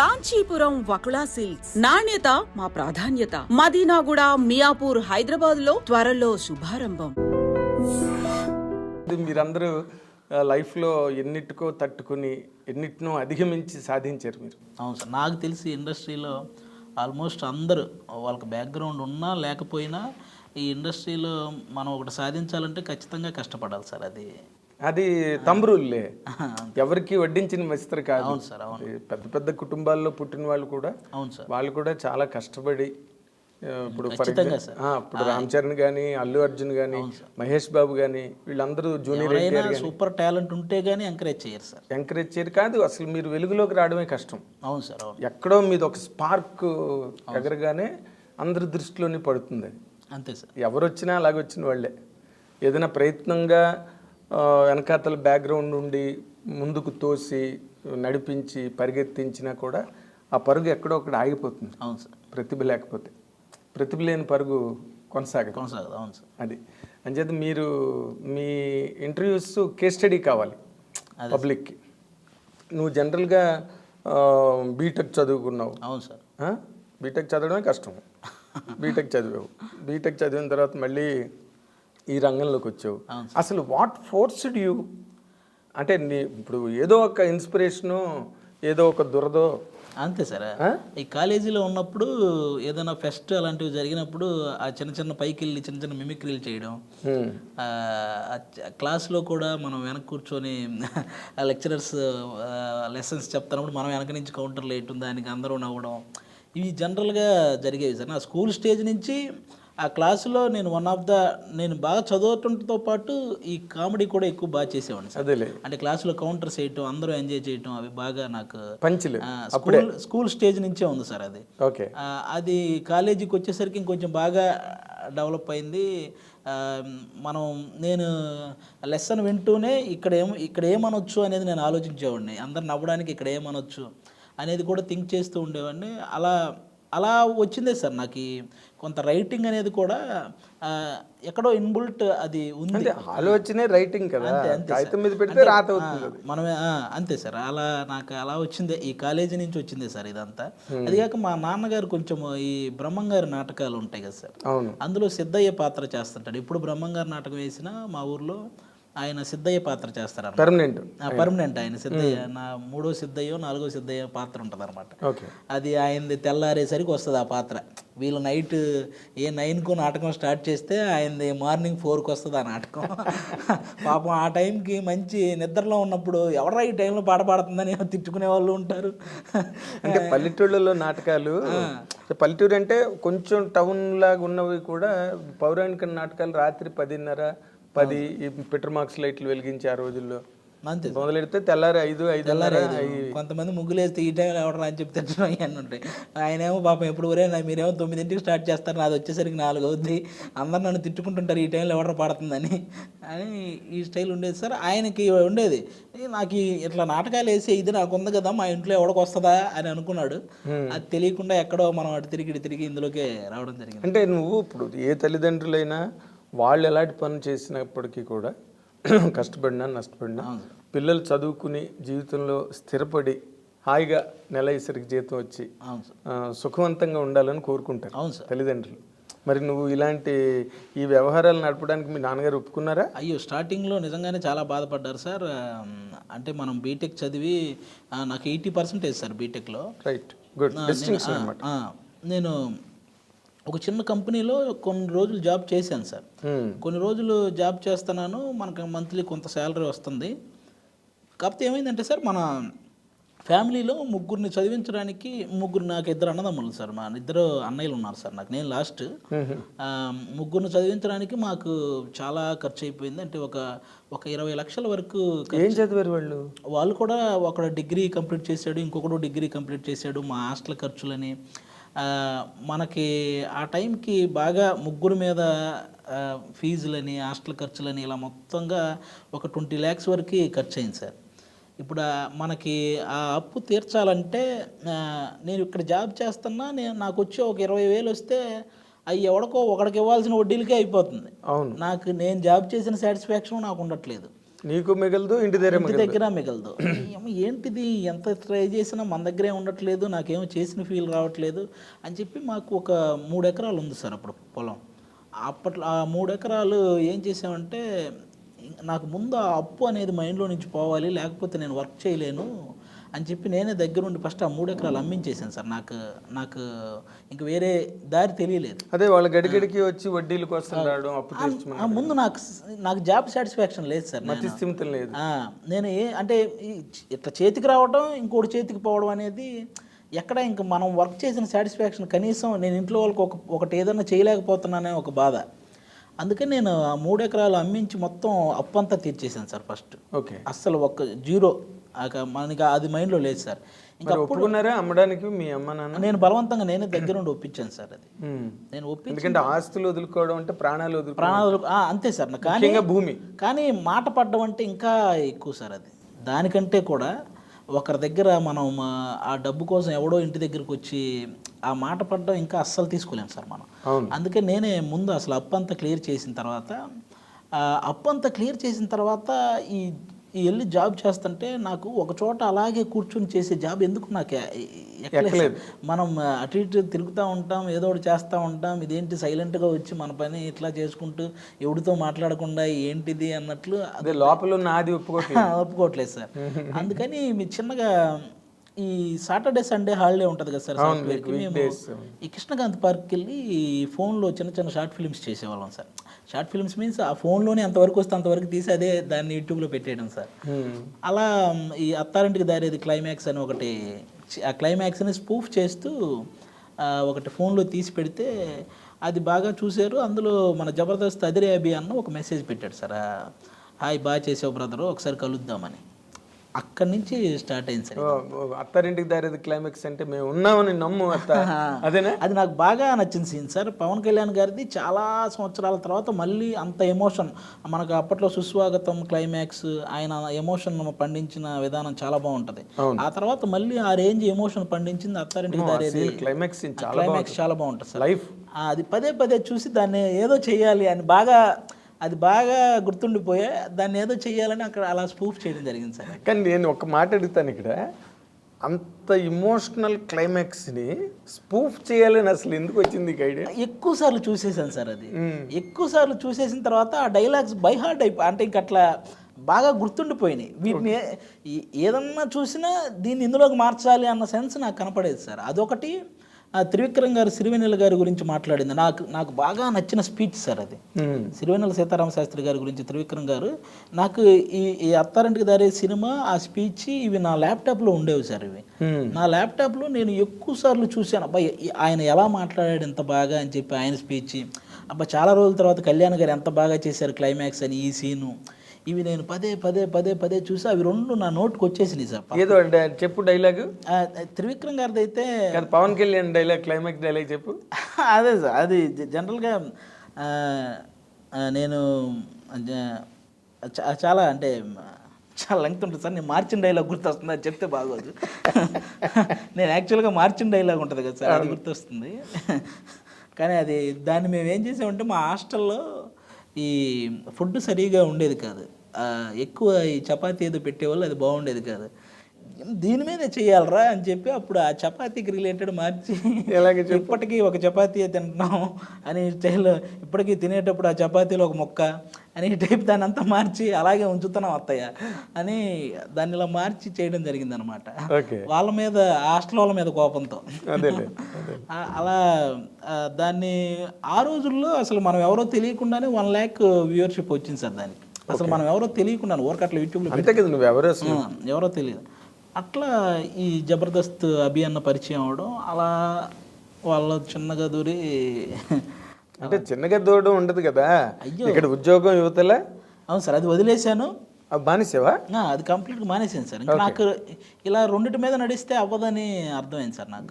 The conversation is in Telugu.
కాంచీపురం వకుళా సిల్క్స్, నాణ్యత మా ప్రాధాన్యత. మదీనాగూడ, మియాపూర్, హైదరాబాద్ లో త్వరలో శుభారంభం. మీరందరూ లైఫ్లో ఎన్నిటికో తట్టుకుని ఎన్నిటినో అధిగమించి సాధించారు మీరు. అవును సార్, నాకు తెలిసి ఇండస్ట్రీలో ఆల్మోస్ట్ అందరూ వాళ్ళకి బ్యాక్గ్రౌండ్ ఉన్నా లేకపోయినా ఈ ఇండస్ట్రీలో మనం ఒకటి సాధించాలంటే ఖచ్చితంగా కష్టపడాలి సార్. అది తంబ్రుల్లే, ఎవరికి వడ్డించిన మస్తరు కాదు. అవును సార్, అవును. పెద్ద పెద్ద కుటుంబాల్లో పుట్టిన వాళ్ళు కూడా, అవును సార్, వాళ్ళు కూడా చాలా కష్టపడి ఇప్పుడు ఇప్పుడు రామ్ చరణ్ కానీ, అల్లు అర్జున్ కానీ, మహేష్ బాబు కానీ, వీళ్ళందరూ జూనియర్ సూపర్ టాలెంట్ ఉంటే గానీ ఎంకరేజ్ చేయరు సార్. ఎంకరేజ్ చేయరు కాదు, అసలు మీరు వెలుగులోకి రావడమే కష్టం. అవును సార్, అవును. ఎక్కడో మీది ఒక స్పార్క్ ఎగరగానే అందరి దృష్టిలోనే పడుతుంది. అంతే సార్. ఎవరు వచ్చినా అలాగే వచ్చిన వాళ్ళే. ఏదైనా ప్రయత్నంగా వెనకాతల బ్యాక్గ్రౌండ్ నుండి ముందుకు తోసి నడిపించి పరిగెత్తించినా కూడా ఆ పరుగు ఎక్కడో ఒకటి ఆగిపోతుంది. అవును సార్. ప్రతిభ లేకపోతే, ప్రతిభ లేని పరుగు కొనసాగదు. అవును సార్. అది అంచేత మీరు మీ ఇంటర్వ్యూస్ కేస్ స్టడీ కావాలి పబ్లిక్కి. నువ్వు జనరల్గా బీటెక్ చదువుకున్నావు. అవును సార్. బీటెక్ చదవడమే కష్టం. బీటెక్ చదివావు, బీటెక్ చదివిన తర్వాత మళ్ళీ ఈ రంగంలోకి వచ్చావు. అసలు వాట్ ఫోర్స్డ్ యూ? అంటే ఇప్పుడు ఏదో ఒక ఇన్స్పిరేషను, ఏదో ఒక దురదో. అంతే సార్. ఈ కాలేజీలో ఉన్నప్పుడు ఏదైనా ఫెస్ట్ అలాంటివి జరిగినప్పుడు ఆ చిన్న చిన్న పైకి వెళ్ళి చిన్న చిన్న మిమిక్రీలు చేయడం, క్లాస్లో కూడా మనం వెనక కూర్చొని లెక్చరర్స్ లెసన్స్ చెప్తున్నప్పుడు మనం వెనక నుంచి కౌంటర్లు వేయటం, దానికి అందరూ నవ్వడం, ఇవి జనరల్గా జరిగేవి సార్. నా స్కూల్ స్టేజ్ నుంచి ఆ క్లాసులో నేను బాగా చదవటంతో పాటు ఈ కామెడీ కూడా ఎక్కువ బాగా చేసేవాడిని సార్. అంటే క్లాసులో కౌంటర్స్ వేయటం, అందరూ ఎంజాయ్ చేయటం, అవి బాగా నాకు స్కూల్ స్టేజ్ నుంచే ఉంది సార్. అది కాలేజీకి వచ్చేసరికి ఇంకొంచెం బాగా డెవలప్ అయింది. నేను లెసన్ వింటూనే ఇక్కడ ఏమనొచ్చు అనేది నేను ఆలోచించేవాడిని. అందరు నవ్వడానికి ఇక్కడ ఏమనొచ్చు అనేది కూడా థింక్ చేస్తూ ఉండేవాడిని. అలా వచ్చిందే సార్. నాకు కొంత రైటింగ్ అనేది కూడా ఎక్కడో ఇన్బుల్ట్ అది ఉంది. ఆలోచనే రైటింగ్ కదా, కాగితం మీద పెడితే రాత అవుతుంది. మనమే అంతే సార్. నాకు అలా వచ్చిందే, ఈ కాలేజీ నుంచి వచ్చిందే సార్ ఇదంతా. అది కాక మా నాన్నగారు కొంచెం ఈ బ్రహ్మంగారి నాటకాలు ఉంటాయి కదా సార్, అందులో సిద్ధయ్య పాత్ర చేస్తుంటాడు. ఇప్పుడు బ్రహ్మంగారి నాటకం వేసినా మా ఊర్లో ఆయన సిద్ధయ్య పాత్ర చేస్తారు. పర్మనెంట్ ఆయన సిద్ధయ్య. నా 3వ సిద్ధయ్యో 4వ సిద్ధయ్య పాత్ర ఉంటుంది అనమాట. అది ఆయనది తెల్లారేసరికి వస్తుంది ఆ పాత్ర. వీళ్ళు నైట్ 9కు నాటకం స్టార్ట్ చేస్తే ఆయనది మార్నింగ్ 4కి వస్తుంది ఆ నాటకం. పాపం ఆ టైంకి మంచి నిద్రలో ఉన్నప్పుడు ఎవరా ఈ టైంలో పాట పాడుతుందని తిట్టుకునే వాళ్ళు ఉంటారు. అంటే పల్లెటూళ్ళలో నాటకాలు, పల్లెటూరు అంటే కొంచెం టౌన్ లాగా ఉన్నవి కూడా పౌరాణిక నాటకాలు రాత్రి 10:30 ఈ పెట్రోల్ మార్క్స్ లైట్లు వెలిగించి ఆ రోజుల్లో అంతే మొదలెడితే తెల్లారి 5:30. కొంతమంది ముగ్గులేస్తే ఈ టైంలో ఎవడరా అని చెప్తే అవన్నీ ఉంటాయి. ఆయనేమో పాపం ఎప్పుడు మీరేమో 9ంటికి స్టార్ట్ చేస్తారు, నాది వచ్చేసరికి 4 అవుద్ది, అందరు నన్ను తిట్టుకుంటుంటారు ఈ టైంలో ఎవడరా పడుతుందని అని ఈ స్టైల్ ఉండేది సార్. ఆయనకి ఉండేది, నాకు ఇట్లా నాటకాలు వేసి ఇది నాకు ఉంది కదా, మా ఇంట్లో ఎవడికి వస్తుందా అని అనుకున్నాడు. అది తెలియకుండా ఎక్కడో మనం అటు తిరిగి ఇందులోకే రావడం జరిగింది. అంటే నువ్వు ఇప్పుడు ఏ తల్లిదండ్రులైనా వాళ్ళు ఎలాంటి పని చేసినప్పటికీ కూడా కష్టపడినా నష్టపడినా పిల్లలు చదువుకుని జీవితంలో స్థిరపడి హాయిగా నెలసరికి జీతం వచ్చి సుఖవంతంగా ఉండాలని కోరుకుంటారు తల్లిదండ్రులు. మరి నువ్వు ఇలాంటి ఈ వ్యవహారాలు నడపడానికి మీ నాన్నగారు ఒప్పుకున్నారా? అయ్యో, స్టార్టింగ్లో నిజంగానే చాలా బాధపడ్డారు సార్. అంటే మనం బీటెక్ చదివి నాకు 80% సార్ బీటెక్లో. రైట్, గుడ్ డిస్టింక్షన్ అన్నమాట. నేను ఒక చిన్న కంపెనీలో కొన్ని రోజులు జాబ్ చేశాను సార్. కొన్ని రోజులు జాబ్ చేస్తున్నాను, మనకు మంత్లీ కొంత శాలరీ వస్తుంది. కాకపోతే ఏమైందంటే సార్, మన ఫ్యామిలీలో ముగ్గురిని చదివించడానికి నాకు 2 అన్నదమ్ములు సార్. మా 2 అన్నయ్యలు ఉన్నారు సార్. నేను లాస్ట్. ముగ్గురిని చదివించడానికి మాకు చాలా ఖర్చు అయిపోయింది. అంటే ఒక 20 లక్షల వరకు. ఏం చదివారు వాళ్ళు? వాళ్ళు కూడా ఒకడు డిగ్రీ కంప్లీట్ చేశాడు, ఇంకొకడు డిగ్రీ కంప్లీట్ చేశాడు. మా హాస్టల్ ఖర్చులని మనకి ఆ టైంకి బాగా ముగ్గురు మీద ఫీజులని, హాస్టల్ ఖర్చులని ఇలా మొత్తంగా ఒక 20 lakhs వరకు ఖర్చు అయింది సార్. ఇప్పుడు మనకి ఆ అప్పు తీర్చాలంటే నేను ఇక్కడ జాబ్ చేస్తున్నా, నాకు వచ్చి ఒక 20,000 వస్తే అవి ఎవడికో ఒకడికి ఇవ్వాల్సిన వడ్డీలకే అయిపోతుంది. అవును, నేను జాబ్ చేసిన సాటిస్ఫాక్షన్ నాకు ఉండట్లేదు. నీకు మిగలదు, ఇంటి దగ్గర ఇంటి దగ్గర మిగలదు. ఏంటిది ఎంత ట్రై చేసినా మన దగ్గరే ఉండట్లేదు, నాకేమో చేసిన ఫీల్ రావట్లేదు అని చెప్పి మాకు ఒక 3 ఎకరాలు ఉంది సార్ అప్పుడు పొలం. అప్పట్లో ఆ 3 ఎకరాలు ఏం చేసామంటే, నాకు ముందు ఆ అప్పు అనేది మైండ్లో నుంచి పోవాలి, లేకపోతే నేను వర్క్ చేయలేను అని చెప్పి నేనే దగ్గరుండి ఫస్ట్ ఆ 3 ఎకరాలు అమ్మించేసాను సార్. నాకు ఇంక వేరే దారి తెలియలేదు. అదే వాళ్ళ గడిగడికి వచ్చి వడ్డీల కోసం రావడం, అప్పు తీర్చమని. ముందు నాకు జాబ్ సాటిస్ఫాక్షన్ లేదు సార్. మతిస్థిమితం లేదు. నేను అంటే ఇట్లా చేతికి రావడం, ఇంకోటి చేతికి పోవడం అనేది ఎక్కడ ఇంకా మనం వర్క్ చేసిన సాటిస్ఫాక్షన్ కనీసం నేను ఇంట్లో వాళ్ళకి ఒకటి ఏదైనా చేయలేకపోతున్నానే ఒక బాధ. అందుకని నేను ఆ 3 ఎకరాలు అమ్మించి మొత్తం అప్పు అంతా తీర్చేసాను సార్ ఫస్ట్. ఓకే. అస్సలు జీరో మనకి అది మైండ్లో లేదు సార్. ఇంకా ఒప్పుకున్నారా అమ్మడానికి మీ అమ్మ నాన్న? నేను బలవంతంగా నేనే దగ్గరుండి ఒప్పించాను సార్. అది నేను ఎందుకంటే ఆస్తులు వదులుకోవడం అంటే ప్రాణాలు అంతే సార్. కానీ భూమి, కానీ మాట పడ్డం అంటే ఇంకా ఎక్కువ సార్. అది దానికంటే కూడా ఒకరి దగ్గర మనం ఆ డబ్బు కోసం ఎవడో ఇంటి దగ్గరికి వచ్చి ఆ మాట పడ్డం ఇంకా అస్సలు తీసుకోలేము సార్ మనం. అందుకే నేనే ముందు అసలు అప్పు అంతా క్లియర్ చేసిన తర్వాత ఈ వెళ్ళి జాబ్ చేస్తుంటే నాకు ఒక చోట అలాగే కూర్చొని చేసే జాబ్ ఎందుకు నాకు ఎక్కలేదు. మనం అటు ఇటు తిరుగుతూ ఉంటాం, ఏదో ఒకటి చేస్తూ ఉంటాం, ఇదేంటి సైలెంట్గా వచ్చి మన పని ఇట్లా చేసుకుంటూ ఎవరితో మాట్లాడకుండా ఏంటిది అన్నట్లు అదే లోపల నాది ఒప్పుకోవట్లేదు సార్. అందుకని మీ చిన్నగా ఈ సాటర్డే సండే హాలిడే ఉంటుంది కదా సార్ సాఫ్ట్వేర్కి, మేము ఈ కృష్ణకాంత్ పార్క్కి వెళ్ళి ఫోన్లో చిన్న షార్ట్ ఫిల్మ్స్ చేసేవాళ్ళం సార్. షార్ట్ ఫిల్మ్స్ మీన్స్ ఆ ఫోన్లోనే ఎంతవరకు వస్తే అంతవరకు తీసి అదే దాన్ని యూట్యూబ్లో పెట్టేయడం సార్. అలా ఈ అత్తారింటికి దారేది క్లైమాక్స్ అని ఒకటి, ఆ క్లైమాక్స్ని స్పూఫ్ చేస్తూ ఒకటి ఫోన్లో తీసి పెడితే అది బాగా చూశారు. అందులో మన జబర్దస్త్ అదిరే అభి అన్న ఒక మెసేజ్ పెట్టాడు సార్, హాయ్ బాగా చేసావు బ్రదరు, ఒకసారి కలుద్దామని. అక్కడి నుంచి స్టార్ట్ అయింది సార్. అత్తారింటికి దారేది క్లైమాక్స్ అంటే మేము ఉన్నామని నమ్ము అదేనా? అది నాకు బాగా నచ్చిన సీన్ సార్. పవన్ కళ్యాణ్ గారిది చాలా సంవత్సరాల తర్వాత మళ్ళీ అంత ఎమోషన్, మనకు అప్పట్లో సుస్వాగతం క్లైమాక్స్, ఆయన ఎమోషన్ పండించిన విధానం చాలా బాగుంటది. ఆ తర్వాత మళ్ళీ ఆ range emotion పండించింది Attarintiki Daredi climax చాలా బాగుంటుంది సార్. లైఫ్ అది పదే చూసి దాన్ని ఏదో చేయాలి అని అది బాగా గుర్తుండిపోయే, దాన్ని ఏదో చెయ్యాలని అక్కడ అలా స్పూఫ్ చేయడం జరిగింది సార్. కానీ నేను ఒక మాట అడుగుతాను ఇక్కడ, అంత ఇమోషనల్ క్లైమాక్స్ని స్పూఫ్ చేయాలని అసలు ఎందుకు వచ్చింది ఐడియా? ఎక్కువ సార్లు చూసేసాను సార్. అది ఎక్కువ సార్లు చూసేసిన తర్వాత ఆ డైలాగ్స్ బై హార్ట్ అంటే ఇంక అట్లా బాగా గుర్తుండిపోయినాయి. వీటిని ఏదన్నా చూసినా దీన్ని ఇందులోకి మార్చాలి అన్న సెన్స్ నాకు కనపడేది సార్. అదొకటి. త్రివిక్రమ్ గారు సిరివెన్నెల గారి గురించి మాట్లాడింది నాకు బాగా నచ్చిన స్పీచ్ సార్. అది సిరివెన్నెల సీతారామ శాస్త్రి గారి గురించి త్రివిక్రమ్ గారు, నాకు ఈ అత్తారింటికి దారే సినిమా ఆ స్పీచ్ ఇవి నా ల్యాప్టాప్లో ఉండేవి సార్. ఇవి నా ల్యాప్టాప్లో నేను ఎక్కువ సార్లు చూశాను. అబ్బాయి ఆయన ఎలా మాట్లాడాడు ఎంత బాగా అని చెప్పి ఆయన స్పీచ్. అబ్బా చాలా రోజుల తర్వాత కళ్యాణ్ గారు ఎంత బాగా చేశారు క్లైమాక్స్ అని, ఈ సీను, ఇవి నేను పదే చూసి అవి రెండు నా నోట్కి వచ్చేసినాయి సార్. ఏదో చెప్పు డైలాగ్. త్రివిక్రమ్ గారిది అయితే Pawan Kalyan dialogue, climax dialogue చెప్పు. అదే సార్, అది జనరల్గా నేను చాలా లెంగ్త్ ఉంటుంది సార్. నేను మార్చిన డైలాగ్ గుర్తొస్తుంది, అది చెప్తే బాగోదు. నేను యాక్చువల్గా మార్చిన డైలాగ్ ఉంటుంది కదా సార్, అది గుర్తొస్తుంది. కానీ దాన్ని మేము ఏం చేసామంటే, మా హాస్టల్లో ఈ ఫుడ్ సరిగా ఉండేది కాదు, ఎక్కువ ఈ చపాతీ ఏదో పెట్టేవాళ్ళు, అది బాగుండేది కాదు. దీని మీదే చేయాలరా అని చెప్పి అప్పుడు ఆ చపాతీకి రిలేటెడ్ మార్చి, ఇప్పటికీ ఒక చపాతీ తింటున్నాం అని స్టైల్, ఇప్పటికీ తినేటప్పుడు ఆ చపాతీలో ఒక మొక్క అని టైప్ దాన్ని అంతా మార్చి అలాగే ఉంచుతున్నాం అత్తయ్య అని దాన్ని ఇలా మార్చి చేయడం జరిగింది అనమాట. వాళ్ళ మీద, హాస్టల్ వాళ్ళ మీద కోపంతో. అలా దాన్ని ఆ రోజుల్లో అసలు మనం ఎవరో తెలియకుండానే 1 lakh వ్యూవర్షిప్ వచ్చింది సార్ దానికి. అసలు మనం ఎవరో తెలియకుండా ఊరకట్ల యూట్యూబ్లో ఎవరో తెలియదు. అట్లా ఈ జబర్దస్త్ అభి అన్న పరిచయం అవడం, అలా వాళ్ళ చిన్నగా దూరి, అంటే చిన్నగా దూరడం ఉండదు కదా ఇక్కడ ఉద్యోగం యువతలే. అవును సార్, అది వదిలేశాను. మానేసావా? అది కంప్లీట్గా మానేసాను సార్. ఇంకా నాకు ఇలా రెండిటి మీద నడిస్తే అవ్వదని అర్థమైంది సార్ నాకు.